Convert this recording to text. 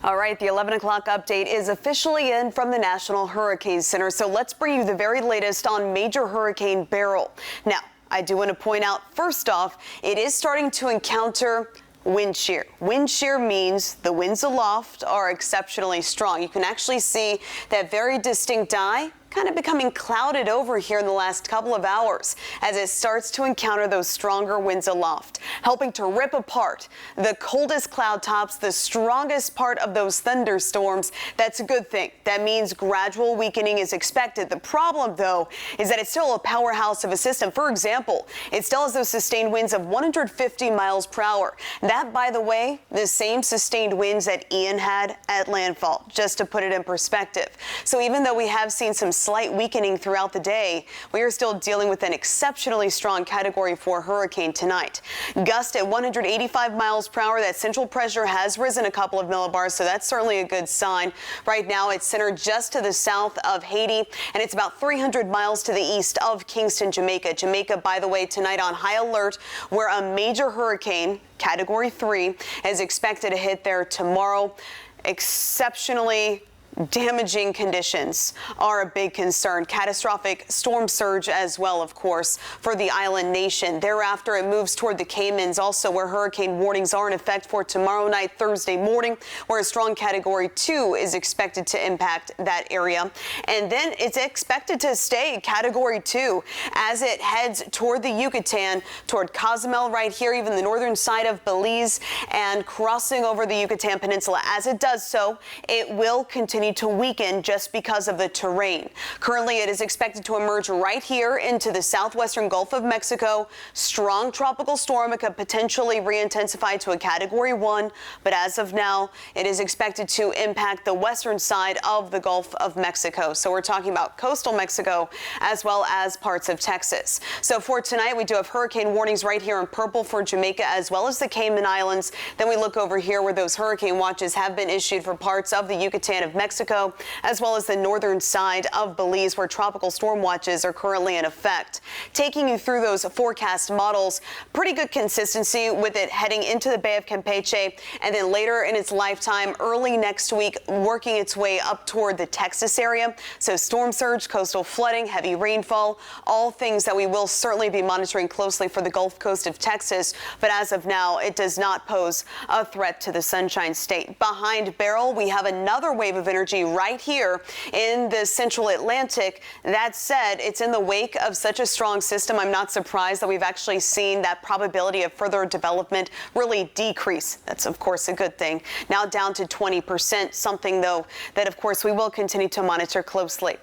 All right, the 11 o'clock update is officially in from the National Hurricane Center. So let's bring you the very latest on Major Hurricane Beryl. Now, I do want to point out, first off, it is starting to encounter wind shear. Wind shear means the winds aloft are exceptionally strong. You can actually see that very distinct eye kind of becoming clouded over here in the last couple of hours as it starts to encounter those stronger winds aloft, helping to rip apart the coldest cloud tops, the strongest part of those thunderstorms. That's a good thing. That means gradual weakening is expected. The problem, though, is that it's still a powerhouse of a system. For example, it still has those sustained winds of 150 miles per hour. That, by the way, the same sustained winds that Ian had at landfall, just to put it in perspective. So even though we have seen some slight weakening throughout the day, we are still dealing with an exceptionally strong Category 4 hurricane tonight. Gust at 185 miles per hour. That central pressure has risen a couple of millibars, so that's certainly a good sign. Right now, it's centered just to the south of Haiti, and it's about 300 miles to the east of Kingston, Jamaica. Jamaica, by the way, tonight on high alert, where a major hurricane, Category 3, is expected to hit there tomorrow. Exceptionally damaging conditions are a big concern. Catastrophic storm surge as well, of course, for the island nation. Thereafter, it moves toward the Caymans, also where hurricane warnings are in effect for tomorrow night, Thursday morning, where a strong Category 2 is expected to impact that area. And then it's expected to stay Category 2 as it heads toward the Yucatan, toward Cozumel right here, even the northern side of Belize, and crossing over the Yucatan Peninsula. As it does so, it will continue to weaken just because of the terrain. Currently, it is expected to emerge right here into the southwestern Gulf of Mexico. Strong tropical storm. It could potentially re-intensify to a Category 1, but as of now, it is expected to impact the western side of the Gulf of Mexico. So we're talking about coastal Mexico as well as parts of Texas. So for tonight, we do have hurricane warnings right here in purple for Jamaica as well as the Cayman Islands. Then we look over here where those hurricane watches have been issued for parts of the Yucatan of Mexico, as well as the northern side of Belize, where tropical storm watches are currently in effect. Taking you through those forecast models, pretty good consistency with it heading into the Bay of Campeche, and then later in its lifetime, early next week, working its way up toward the Texas area. So storm surge, coastal flooding, heavy rainfall, all things that we will certainly be monitoring closely for the Gulf Coast of Texas. But as of now, it does not pose a threat to the Sunshine State. Behind Beryl, we have another wave of energy right here in the central Atlantic. That said, it's in the wake of such a strong system. I'm not surprised that we've actually seen that probability of further development really decrease. That's, of course, a good thing. Now down to 20%, something, though, that, of course, we will continue to monitor closely.